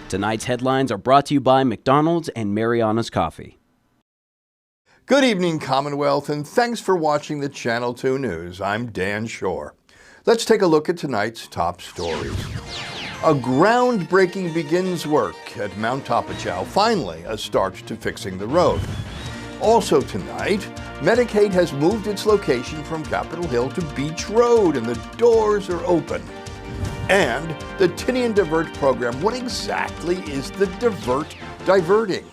Tonight's headlines are brought to you by McDonald's and Mariana's Coffee. Good evening, Commonwealth, and thanks for watching the Channel 2 News. I'm Dan Shore. Let's take a look at tonight's top stories. A groundbreaking begins work at Mount Tapochao, finally a start to fixing the road. Also tonight, Medicaid has moved its location from Capitol Hill to Beach Road, and the doors are open. And the Tinian divert program. What exactly is the divert diverting?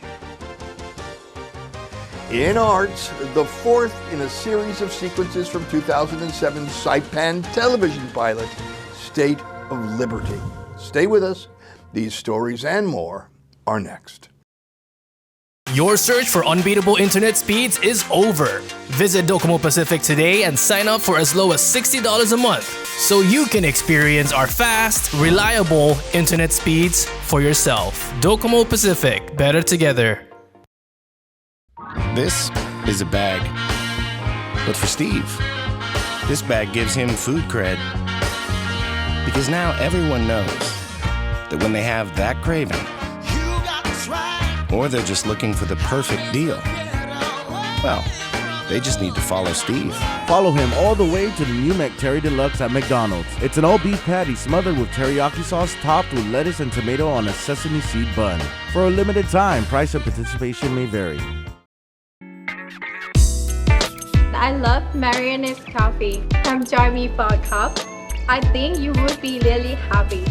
In arts, the fourth in a series of sequences from 2007 Saipan television pilot, State of Liberty. Stay with us. These stories and more are next. Your search for unbeatable internet speeds is over. Visit Docomo Pacific today and sign up for as low as $60 a month so you can experience our fast, reliable internet speeds for yourself. Docomo Pacific, better together. This is a bag. But for Steve, this bag gives him food cred. Because now everyone knows that when they have that craving, or they're just looking for the perfect deal, well, they just need to follow Steve. Follow him all the way to the new McTerry Deluxe at McDonald's. It's an all-beef patty smothered with teriyaki sauce topped with lettuce and tomato on a sesame seed bun. For a limited time, price and participation may vary. I love Mariana's Coffee. Come join me for a cup. I think you would be really happy.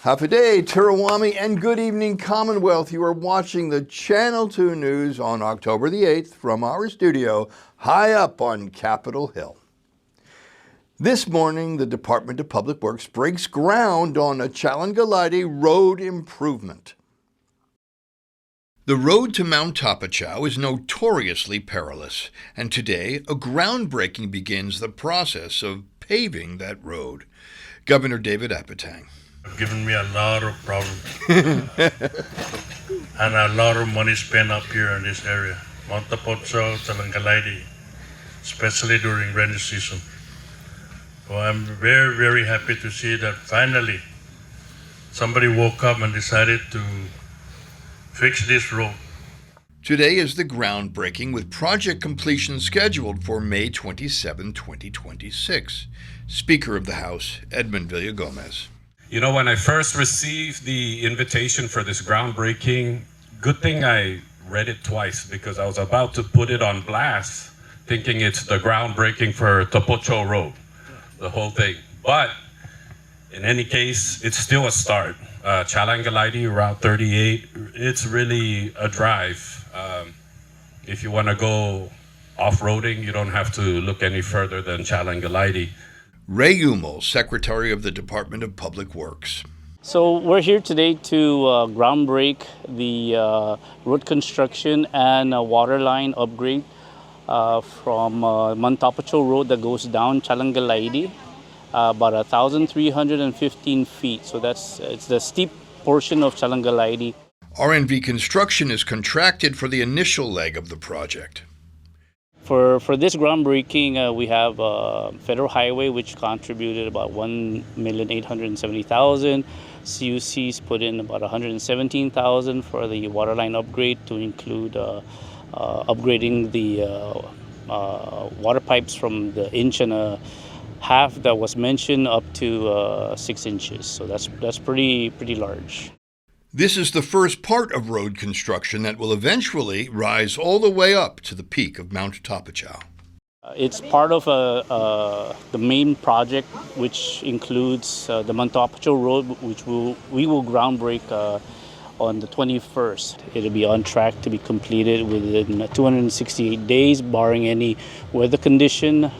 Happy day, Tirawami, and good evening, Commonwealth. You are watching the Channel 2 News on October the 8th from our studio high up on Capitol Hill. This morning, the Department of Public Works breaks ground on a Chalan Galaide Road improvement. The road to Mount Tapochao is notoriously perilous, and today a groundbreaking begins the process of paving that road. Governor David Apatang. Given me a lot of problems and a lot of money spent up here in this area. Mount Tapochao, Chalan Galaide, especially during rainy season. So I'm very, very happy to see that finally somebody woke up and decided to fix this road. Today is the groundbreaking with project completion scheduled for May 27, 2026. Speaker of the House, Edmund Villagomez. You know, when I first received the invitation for this groundbreaking, good thing I read it twice because I was about to put it on blast, thinking it's the groundbreaking for Tapochao Road, the whole thing. But in any case, it's still a start. Chalan Galaide, Route 38, it's really a drive. If you want to go off-roading, you don't have to look any further than Chalan Galaide. Ray Umel, Secretary of the Department of Public Works. So we're here today to groundbreak the road construction and water line upgrade from Mount Tapochao Road that goes down Chalan Galaide, about 1,315 feet. So it's the steep portion of Chalan Galaide. RNV Construction is contracted for the initial leg of the project. For this groundbreaking, we have Federal Highway, which contributed about $1,870,000. CUC's put in about $117,000 for the water line upgrade to include upgrading the water pipes from the 1.5 inch that was mentioned up to 6 inches. So that's pretty large. This is the first part of road construction that will eventually rise all the way up to the peak of Mount Tapochao. It's part of the main project, which includes the Tapochao Road, which we will groundbreak on the 21st. It'll be on track to be completed within 268 days, barring any weather condition,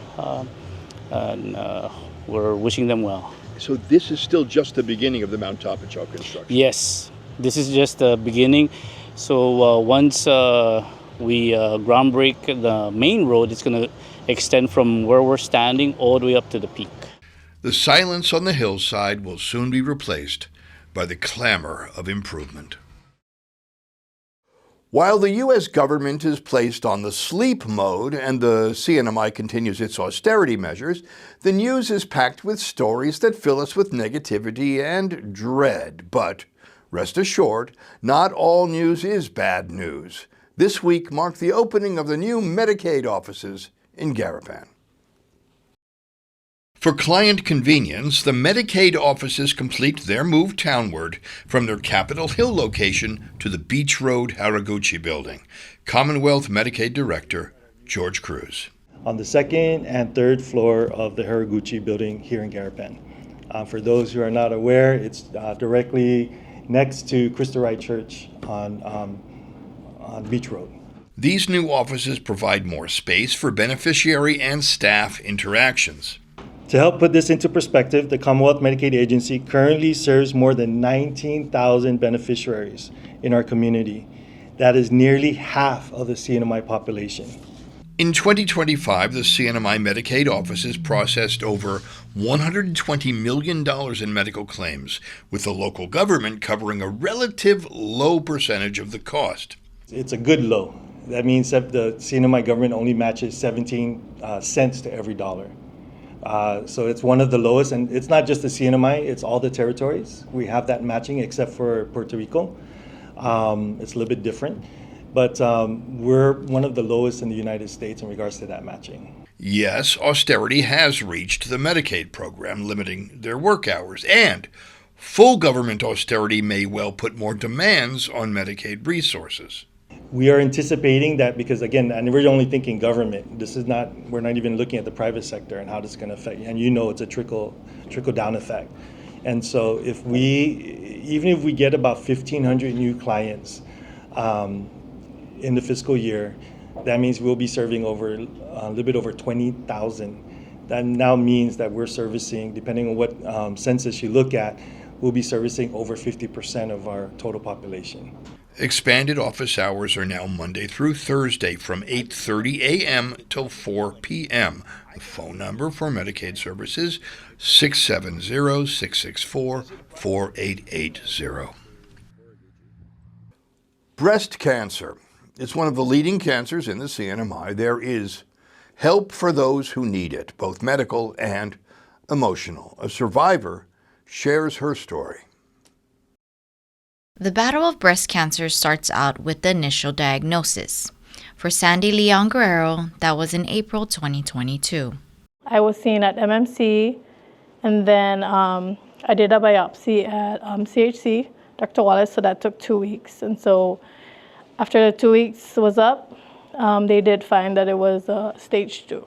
and we're wishing them well. So this is still just the beginning of the Mount Tapochao construction? Yes, this is just the beginning. So once we groundbreak the main road, it's going to extend from where we're standing all the way up to the peak. The silence on the hillside will soon be replaced by the clamor of improvement. While the U.S. government is placed on the sleep mode and the CNMI continues its austerity measures, the news is packed with stories that fill us with negativity and dread. But rest assured, not all news is bad news. This week marked the opening of the new Medicaid offices in Garapan. For client convenience, the Medicaid offices complete their move townward from their Capitol Hill location to the Beach Road Haraguchi building. Commonwealth Medicaid Director George Cruz. On the second and third floor of the Haraguchi building here in Garapan. For those who are not aware, it's directly next to Cristo Rey Church on Beach Road. These new offices provide more space for beneficiary and staff interactions. To help put this into perspective, the Commonwealth Medicaid Agency currently serves more than 19,000 beneficiaries in our community. That is nearly half of the CNMI population. In 2025, the CNMI Medicaid offices processed over $120 million in medical claims, with the local government covering a relative low percentage of the cost. It's a good low. That means that the CNMI government only matches 17 cents to every dollar. So it's one of the lowest, and it's not just the CNMI, it's all the territories. We have that matching except for Puerto Rico. It's a little bit different, but we're one of the lowest in the United States in regards to that matching. Yes, austerity has reached the Medicaid program, limiting their work hours, and full government austerity may well put more demands on Medicaid resources. We are anticipating that because, again, and we're only thinking government. We're not even looking at the private sector and how this is going to affect. And it's a trickle-down effect. And so even if we get about 1,500 new clients in the fiscal year, that means we'll be serving over a little bit over 20,000. That now means that we're servicing, depending on what census you look at, we'll be servicing over 50% of our total population. Expanded office hours are now Monday through Thursday from 8:30 a.m. till 4 p.m. The phone number for Medicaid services, 670-664-4880. Breast cancer. It's one of the leading cancers in the CNMI. There is help for those who need it, both medical and emotional. A survivor shares her story. The battle of breast cancer starts out with the initial diagnosis. For Sandy Leon Guerrero, that was in April 2022. I was seen at MMC, and then I did a biopsy at CHC, Dr. Wallace, so that took 2 weeks. And so after the 2 weeks was up, they did find that it was stage 2.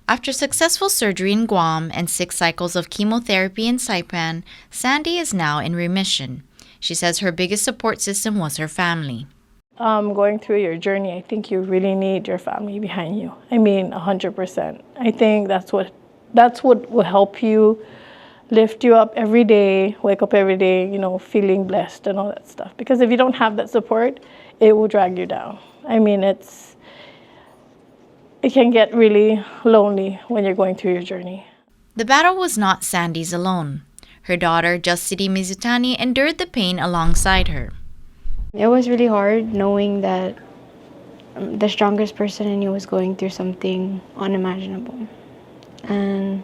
After successful surgery in Guam and 6 cycles of chemotherapy in Saipan, Sandy is now in remission. She says her biggest support system was her family. Going through your journey, I think you really need your family behind you. I mean, 100%. I think that's what will help you, lift you up every day, wake up every day, feeling blessed and all that stuff. Because if you don't have that support, it will drag you down. I mean, it can get really lonely when you're going through your journey. The battle was not Sandy's alone. Her daughter, Justity Mizutani, endured the pain alongside her. It was really hard knowing that the strongest person in you was going through something unimaginable. And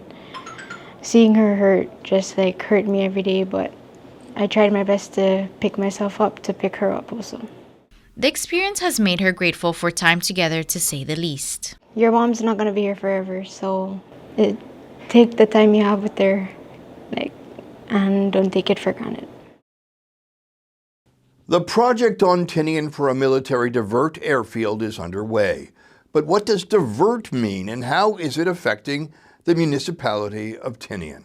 seeing her hurt just hurt me every day, but I tried my best to pick myself up, to pick her up also. The experience has made her grateful for time together, to say the least. Your mom's not going to be here forever, so take the time you have with her, and don't take it for granted. The project on Tinian for a military divert airfield is underway, But what does divert mean, and how is it affecting the municipality of Tinian?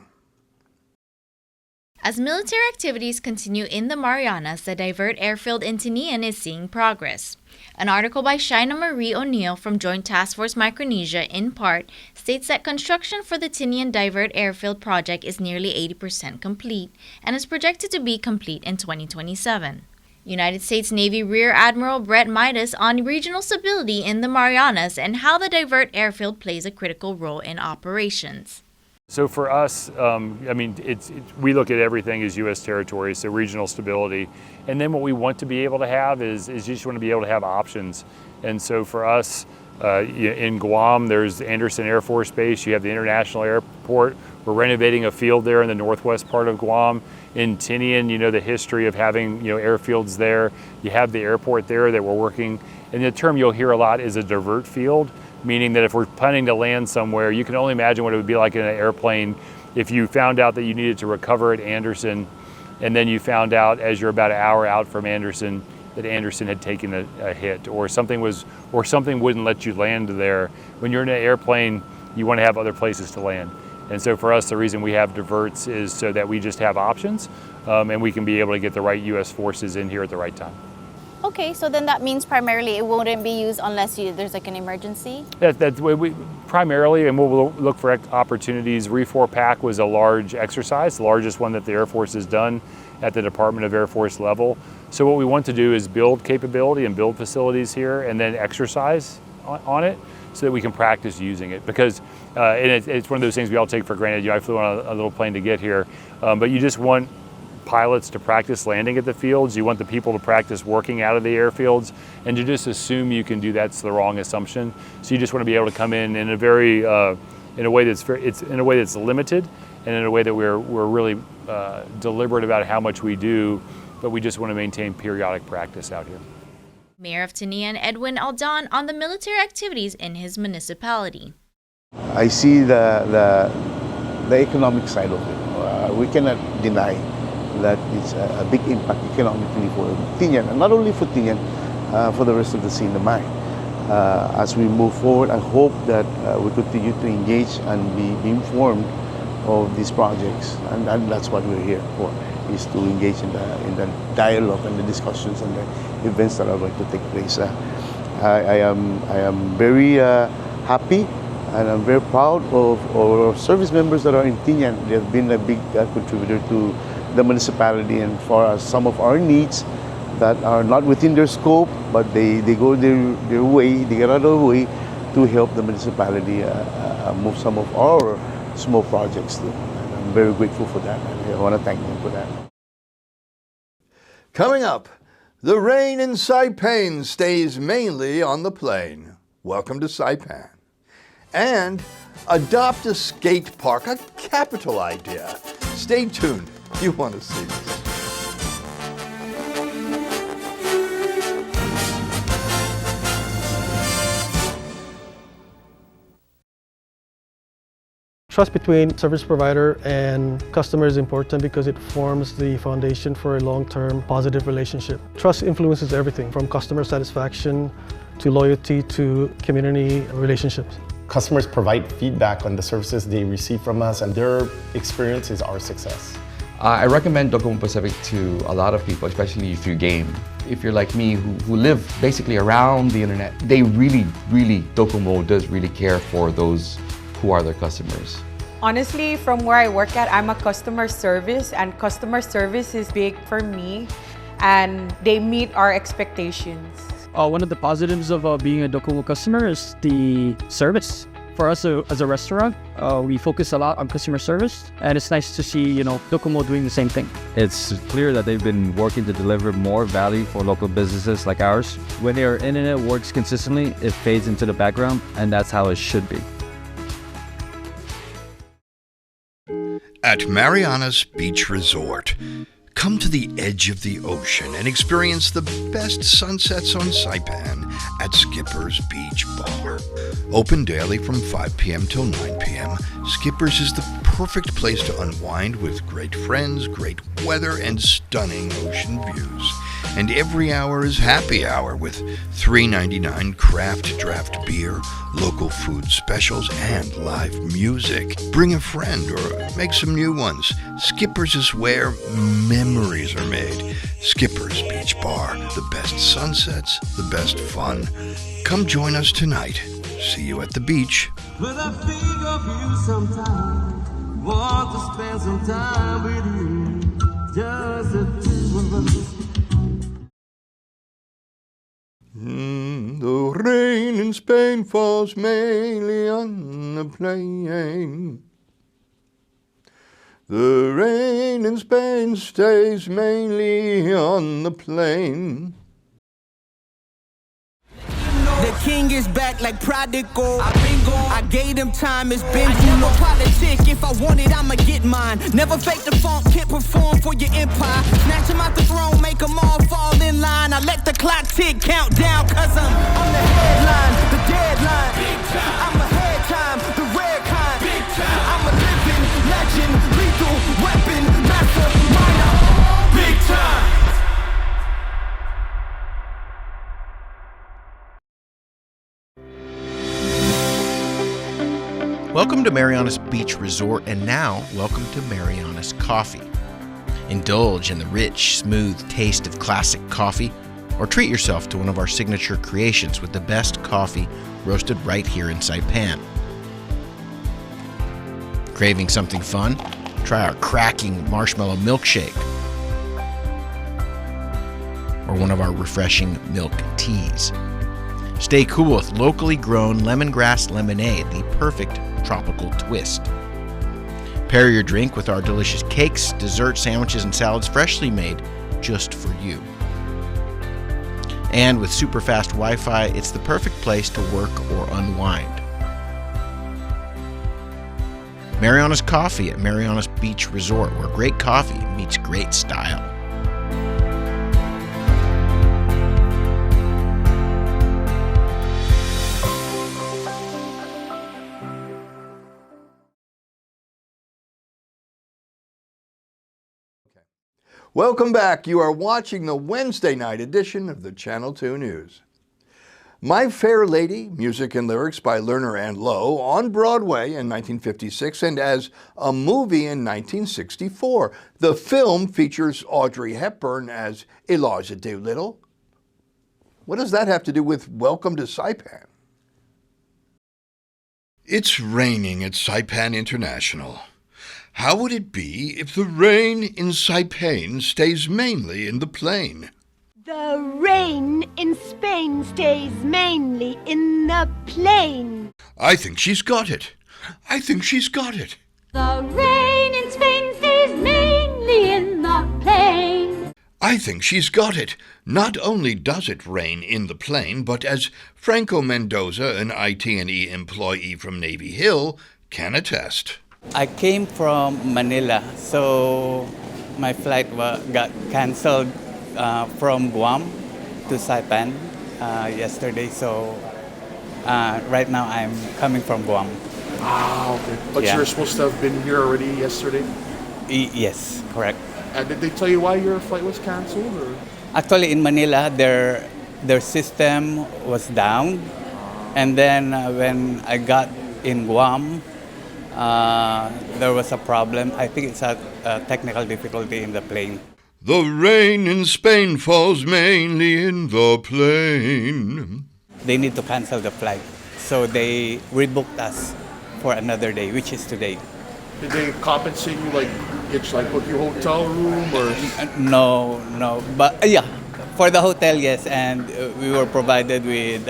As military activities continue in the Marianas, the divert airfield in Tinian is seeing progress. An article by Shaina Marie O'Neill from Joint Task Force Micronesia, in part, states that construction for the Tinian divert airfield project is nearly 80% complete and is projected to be complete in 2027. United States Navy Rear Admiral Brett Midas on regional stability in the Marianas and how the divert airfield plays a critical role in operations. So for us, we look at everything as U.S. territory, so regional stability. And then what we want to be able to have is you just want to be able to have options. And so for us, in Guam, there's Andersen Air Force Base. You have the International Airport. We're renovating a field there in the northwest part of Guam. In Tinian, you know the history of having airfields there. You have the airport there that we're working. And the term you'll hear a lot is a divert field, meaning that if we're planning to land somewhere, you can only imagine what it would be like in an airplane if you found out that you needed to recover at Andersen, and then you found out as you're about an hour out from Andersen that Andersen had taken a hit, or something wouldn't let you land there. When you're in an airplane, you want to have other places to land. And so for us, the reason we have diverts is so that we just have options, and we can be able to get the right U.S. forces in here at the right time. Okay, so then that means primarily it wouldn't be used unless there's like an emergency? That's we primarily, and we'll look for opportunities. Refor PAC was a large exercise, the largest one that the Air Force has done at the Department of Air Force level. So what we want to do is build capability and build facilities here and then exercise on it so that we can practice using it. Because it's one of those things we all take for granted. I flew on a little plane to get here, but you just want pilots to practice landing at the fields. You want the people to practice working out of the airfields, and to just assume you can do that's the wrong assumption. So you just want to be able to come in a very in a way that's limited, and in a way that we're really deliberate about how much we do, but we just want to maintain periodic practice out here. Mayor of Tinian Edwin Aldan on the military activities in his municipality. I see the economic side of it. We cannot deny that it's a big impact economically for Tinian, and not only for Tinian, for the rest of the CNMI. As we move forward, I hope that we continue to engage and be informed of these projects, and that's what we're here for, is to engage in the dialogue and the discussions and the events that are going to take place. I am very happy, and I'm very proud of our service members that are in Tinian. They have been a big contributor to the municipality, and for some of our needs that are not within their scope, but they go their way, they get out of the way to help the municipality move some of our small projects too. And I'm very grateful for that, and I want to thank them for that. Coming up, the rain in Saipan stays mainly on the plain. Welcome to Saipan. And adopt a skate park, a capital idea. Stay tuned. You want to see this. Trust between service provider and customer is important because it forms the foundation for a long-term positive relationship. Trust influences everything from customer satisfaction to loyalty to community relationships. Customers provide feedback on the services they receive from us, and their experience is our success. I recommend Docomo Pacific to a lot of people, especially if you game. If you're like me, who live basically around the internet, they really, Docomo does really care for those who are their customers. Honestly, from where I work at, I'm a customer service, and customer service is big for me, and they meet our expectations. One of the positives of being a Docomo customer is the service. For us as a restaurant, we focus a lot on customer service, and it's nice to see, Docomo doing the same thing. It's clear that they've been working to deliver more value for local businesses like ours. When their internet works consistently, it fades into the background, and that's how it should be. At Marianas Beach Resort, come to the edge of the ocean and experience the best sunsets on Saipan at Skipper's Beach Bar. Open daily from 5 p.m. till 9 p.m., Skipper's is the perfect place to unwind with great friends, great weather, and stunning ocean views. And every hour is happy hour with $3.99 craft draft beer, local food specials, and live music. Bring a friend or make some new ones. Skipper's is where memories are made. Skipper's Beach Bar, the best sunsets, the best fun. Come join us tonight. See you at the beach. When I think of you sometime, want to spend some time with you, just the two of us. The rain in Spain falls mainly on the plain. The rain in Spain stays mainly on the plain. The king is back like prodigal. I've been gone. I gave him time, it's been too long. Politic, if I want it, I'ma get mine. Never fake the funk, can't perform for your empire. Snatch him out the throne, make them all fall in line. I let the clock tick, count down, cause I'm on the headline, the deadline. I'm ahead time, the rare kind. I'm a living legend, lethal weapon, master minor. Big time. Welcome to Marianas Beach Resort, and now welcome to Marianas Coffee. Indulge in the rich, smooth taste of classic coffee, or treat yourself to one of our signature creations with the best coffee roasted right here in Saipan. Craving something fun? Try our cracking marshmallow milkshake, or one of our refreshing milk teas. Stay cool with locally grown lemongrass lemonade, the perfect tropical twist. Pair your drink with our delicious cakes, desserts, sandwiches, and salads freshly made just for you. And with super fast Wi-Fi, it's the perfect place to work or unwind. Marianas Coffee at Marianas Beach Resort, where great coffee meets great style. Welcome back. You are watching the Wednesday night edition of the Channel 2 News. My Fair Lady, music and lyrics by Lerner and Lowe, on Broadway in 1956 and as a movie in 1964. The film features Audrey Hepburn as Eliza Doolittle. What does that have to do with Welcome to Saipan? It's raining at Saipan International. How would it be if the rain in Saipan stays mainly in the plain? The rain in Spain stays mainly in the plain. I think she's got it. I think she's got it. The rain in Spain stays mainly in the plain. I think she's got it. Not only does it rain in the plain, but as Franco Mendoza, an IT&E employee from Navy Hill, can attest. I came from Manila, so my flight got canceled from Guam to Saipan yesterday. So right now I'm coming from Guam. Ah, okay. But you're supposed to have been here already yesterday? Yes, correct. And did they tell you why your flight was canceled? Or? Actually, in Manila, their system was down, and then when I got in Guam, there was a problem. I think it's a technical difficulty in the plane. The rain in Spain falls mainly in the plain. They need to cancel the flight, so they rebooked us for another day, which is today. Did they compensate you, book your hotel room, or? No. But yeah, for the hotel, yes, and we were provided with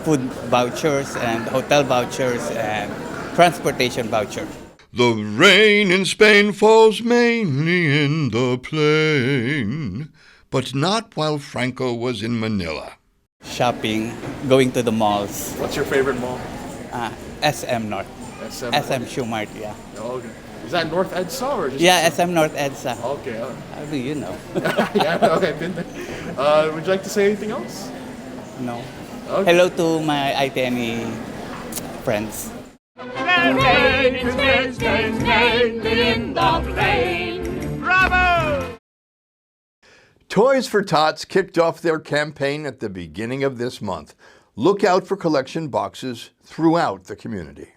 food vouchers and hotel vouchers and transportation voucher. The rain in Spain falls mainly in the plain, but not while Franco was in Manila. Shopping, going to the malls. What's your favorite mall? SM North. SM Shoe Mart, yeah. Oh, okay. Is that North EDSA or just? Yeah, SM North EDSA. Okay. How do you know? Yeah, okay, been there. Would you like to say anything else? No. Okay. Hello to my IT&E friends. It's mainly in the plain. Bravo! Toys for Tots kicked off their campaign at the beginning of this month. Look out for collection boxes throughout the community.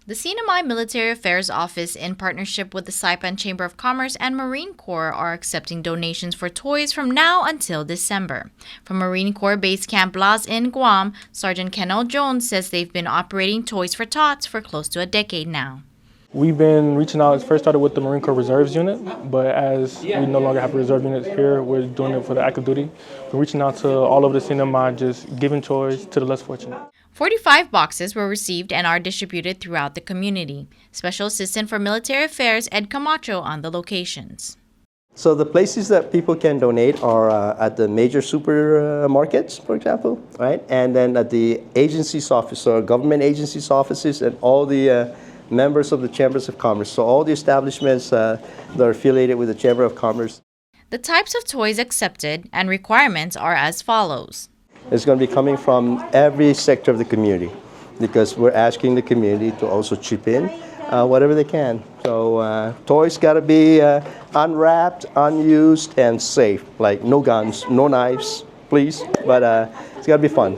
The CNMI Military Affairs Office, in partnership with the Saipan Chamber of Commerce and Marine Corps, are accepting donations for toys from now until December. From Marine Corps Base Camp Blas in Guam, Sergeant Kennel Jones says they've been operating Toys for Tots for close to a decade now. We've been reaching out. It first started with the Marine Corps Reserves Unit, but as we no longer have reserve units here, we're doing it for the active duty. We're reaching out to all over the CNMI, just giving toys to the less fortunate. 45 boxes were received and are distributed throughout the community. Special Assistant for Military Affairs Ed Camacho on the locations. So the places that people can donate are at the major supermarkets, for example, right? And then at the agencies office, or government agencies offices, and all the members of the Chambers of Commerce. So all the establishments that are affiliated with the Chamber of Commerce. The types of toys accepted and requirements are as follows. It's going to be coming from every sector of the community, because we're asking the community to also chip in whatever they can. So toys got to be unwrapped, unused, and safe. Like no guns, no knives, please. But it's got to be fun.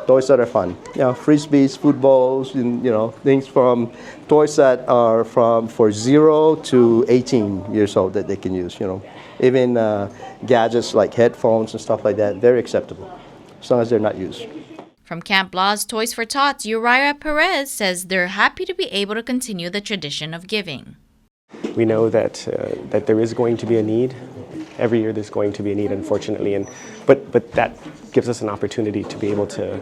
Toys that are fun. You know, frisbees, footballs, and things from toys that are for 0 to 18 years old that they can use. Even gadgets like headphones and stuff like that, very acceptable, as long as they're not used. From Camp Blas Toys for Tots, Uriah Perez says they're happy to be able to continue the tradition of giving. We know that there is going to be a need. Every year there's going to be a need, unfortunately, but that gives us an opportunity to be able to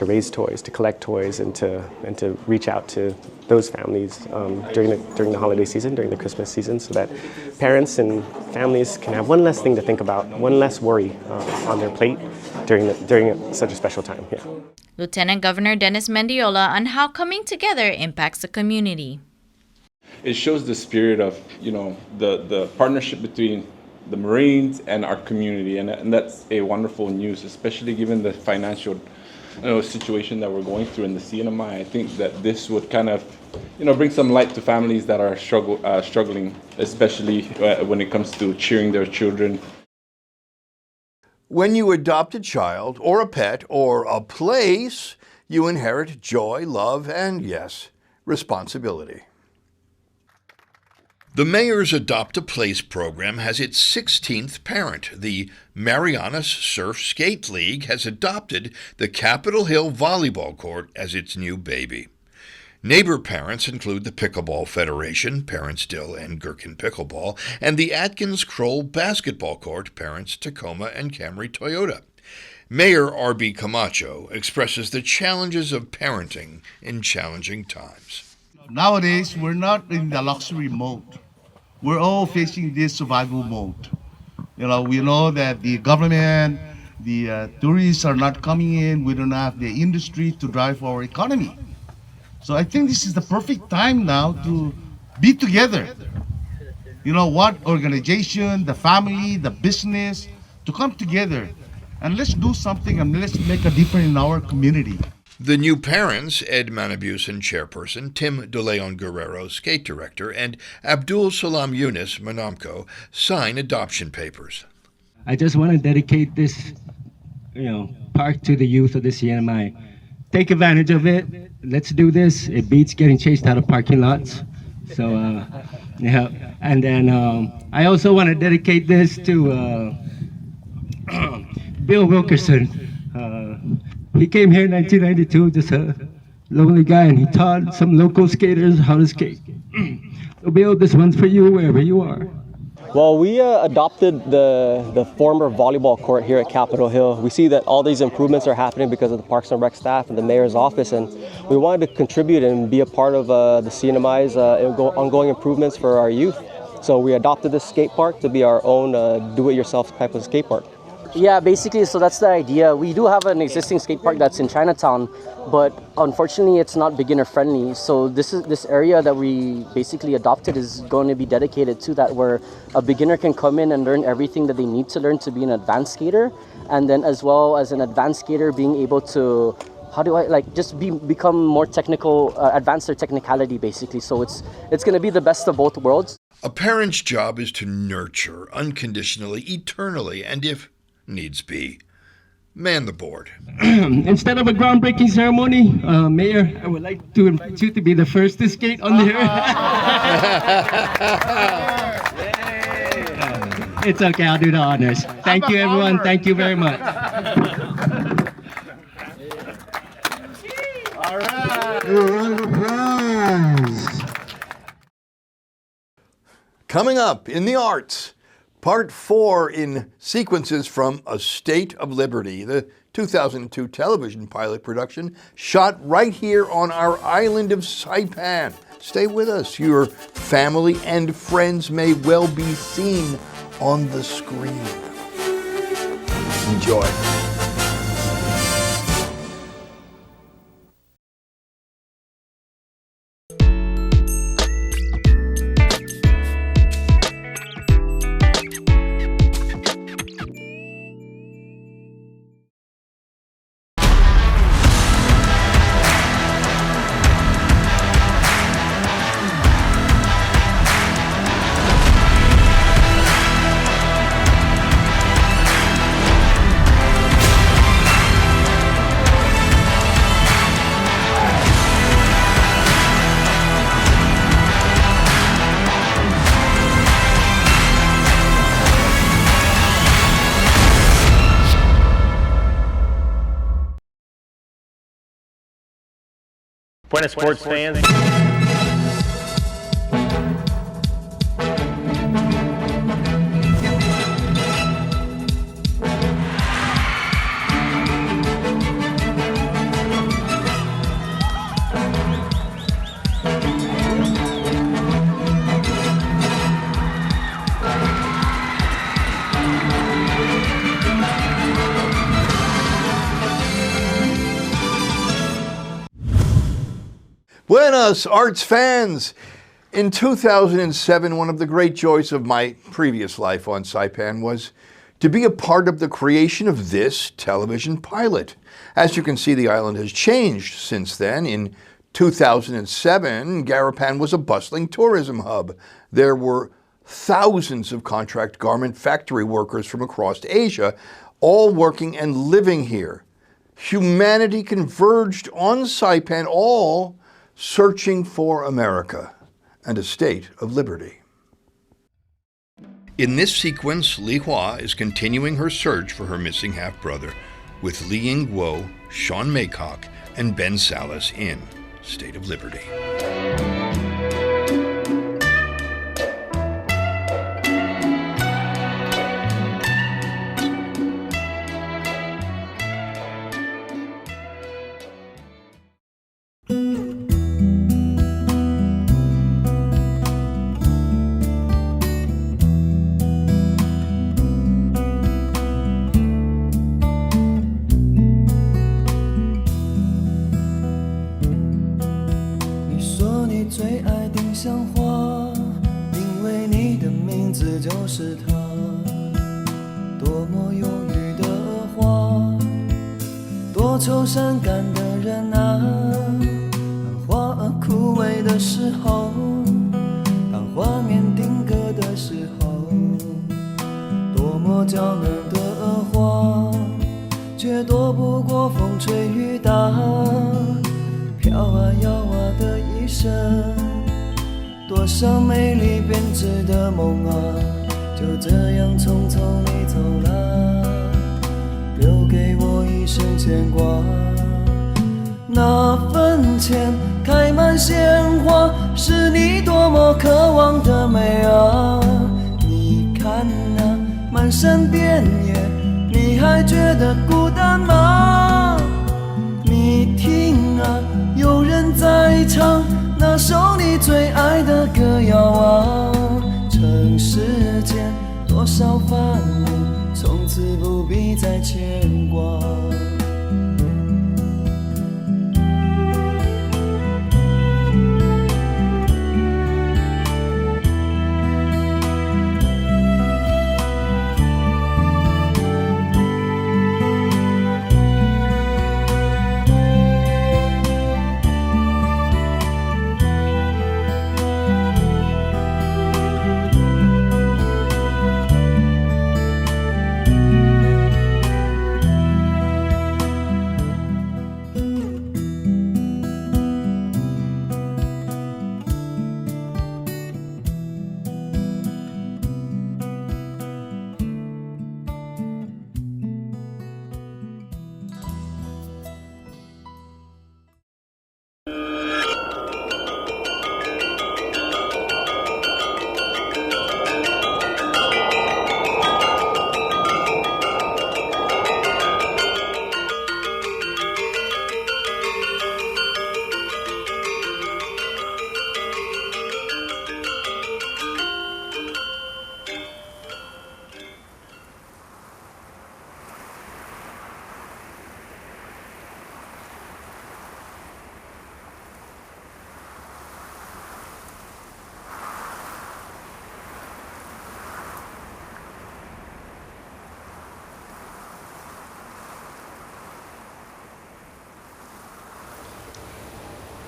raise toys, to collect toys, and to reach out to those families during the holiday season, during the Christmas season, so that parents and families can have one less thing to think about, one less worry on their plate during such a special time. Yeah. Lieutenant Governor Dennis Mendiola on how coming together impacts the community. It shows the spirit of the partnership between the Marines and our community, and that's a wonderful news, especially given the financial situation that we're going through in the CNMI. I think that this would kind of bring some light to families that are struggling, especially when it comes to cheering their children. When you adopt a child or a pet or a place, you inherit joy, love, and yes, responsibility. The Mayor's Adopt a Place program has its 16th parent. The Marianas Surf Skate League has adopted the Capitol Hill Volleyball Court as its new baby. Neighbor parents include the Pickleball Federation, Parents Dill and Gherkin Pickleball, and the Atkins Kroll Basketball Court, Parents Tacoma and Camry Toyota. Mayor R.B. Camacho expresses the challenges of parenting in challenging times. Nowadays, we're not in the luxury mode. We're all facing this survival mode. We know that the government, the tourists are not coming in. We don't have the industry to drive our economy. So I think this is the perfect time now to be together. What organization, the family, the business, to come together and let's do something and let's make a difference in our community. The new parents, Ed Manabusan chairperson, Tim De Leon Guerrero, skate director, and Abdul Salam Yunus, Manamco, sign adoption papers. I just want to dedicate this, park to the youth of the CNMI. Take advantage of it. Let's do this. It beats getting chased out of parking lots. So, yeah. And then I also want to dedicate this to Bill Wilkerson. He came here in 1992, just a lonely guy, and he taught some local skaters how to skate. So Bill, this one's for you wherever you are. Well, we adopted the former volleyball court here at Capitol Hill. We see that all these improvements are happening because of the Parks and Rec staff and the mayor's office, and we wanted to contribute and be a part of the CNMI's ongoing improvements for our youth. So we adopted this skate park to be our own do-it-yourself type of skate park. Yeah, basically, so that's the idea. We do have an existing skate park that's in Chinatown, but unfortunately it's not beginner friendly. So this area that we basically adopted is going to be dedicated to that, where a beginner can come in and learn everything that they need to learn to be an advanced skater, and then as well as an advanced skater being able to how do I become more technical, advance their technicality basically. So it's going to be the best of both worlds. A parent's job is to nurture unconditionally, eternally, and if needs be, man the board. Instead of a groundbreaking ceremony, Mayor, I would like to invite you to be the first to skate on the air. It's okay, I'll do the honors. Thank you, everyone. Thank you very much. All right. Coming up in the arts, part 4 in sequences from A State of Liberty, the 2002 television pilot production shot right here on our island of Saipan. Stay with us. Your family and friends may well be seen on the screen. Enjoy. Buenas sports fans. Buenas, arts fans! In 2007, one of the great joys of my previous life on Saipan was to be a part of the creation of this television pilot. As you can see, the island has changed since then. In 2007, Garapan was a bustling tourism hub. There were thousands of contract garment factory workers from across Asia, all working and living here. Humanity converged on Saipan, all searching for America and a state of liberty. In this sequence, Li Hua is continuing her search for her missing half-brother with Li Ying Guo, Sean Maycock, and Ben Salas in State of Liberty.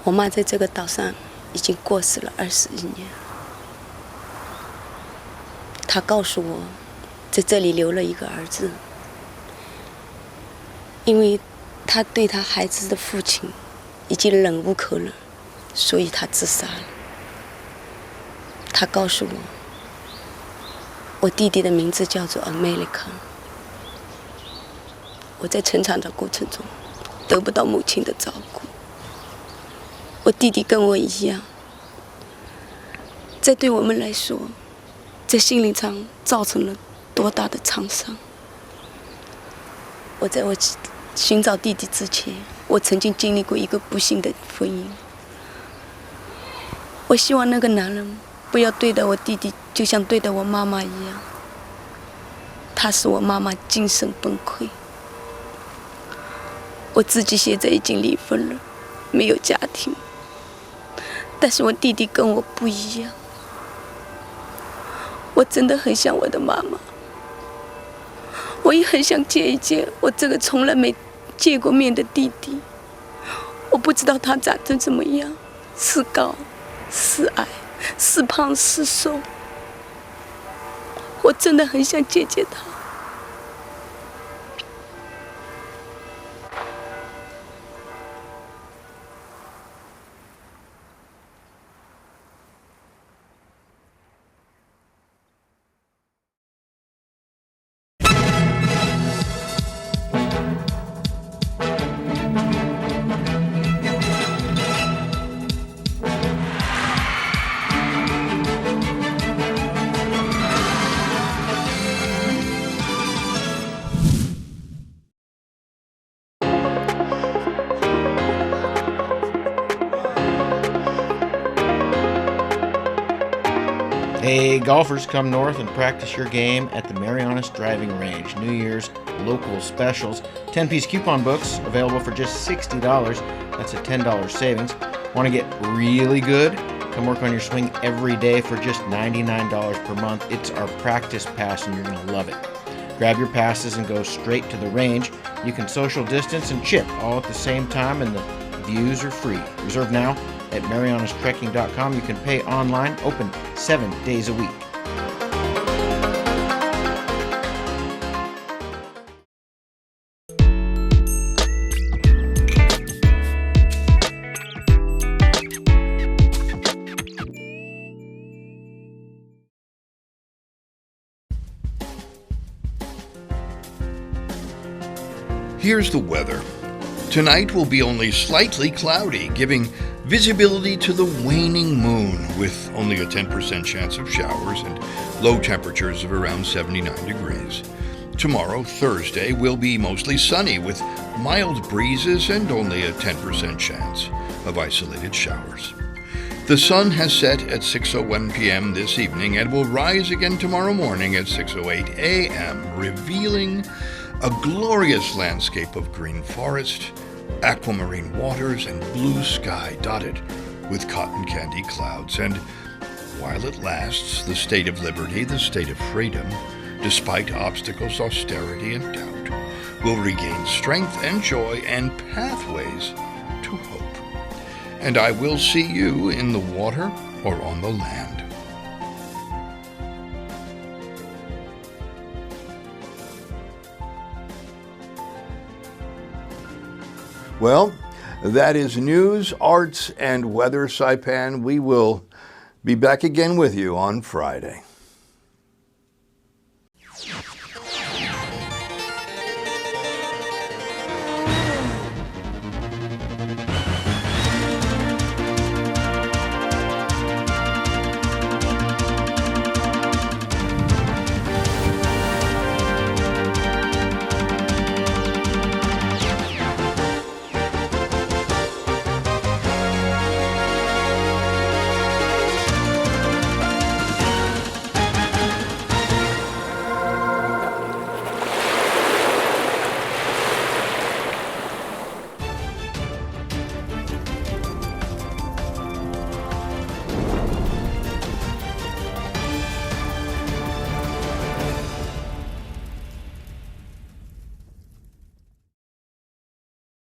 我妈在这个岛上已经过世了21年。她告诉我，在这里留了一个儿子，因为她对她孩子的父亲已经忍无可忍，所以她自杀了。她告诉我，我弟弟的名字叫做 America。我在成长的过程中得不到母亲的照顾，我弟弟跟我一样，这对我们来说，在心灵上造成了多大的创伤。在我寻找弟弟之前，我曾经经历过一个不幸的婚姻。我希望那个男人不要对待我弟弟就像对待我妈妈一样，他使我妈妈精神崩溃。我自己现在已经离婚了，没有家庭，但是我弟弟跟我不一样。我真的很想我的妈妈，我也很想见一见我这个从来没见过面的弟弟。我不知道他长成怎么样，是高是矮，是胖是瘦，我真的很想见见他。Hey, golfers, come north and practice your game at the Marianas Driving Range. New Year's local specials. 10-piece coupon books available for just $60. That's a $10 savings. Want to get really good? Come work on your swing every day for just $99 per month. It's our practice pass and you're going to love it. Grab your passes and go straight to the range. You can social distance and chip all at the same time, and the views are free. Reserve now at marianastrekking.com. You can pay online, open 7 days a week. Here's the weather. Tonight will be only slightly cloudy, giving visibility to the waning moon with only a 10% chance of showers and low temperatures of around 79 degrees. Tomorrow, Thursday, will be mostly sunny with mild breezes and only a 10% chance of isolated showers. The sun has set at 6:01 p.m. this evening and will rise again tomorrow morning at 6:08 a.m., revealing a glorious landscape of green forest, aquamarine waters, and blue sky dotted with cotton candy clouds. And while it lasts, the state of liberty, the state of freedom, despite obstacles, austerity, and doubt, will regain strength and joy and pathways to hope. And I will see you in the water or on the land. Well, that is news, arts, and weather, Saipan. We will be back again with you on Friday.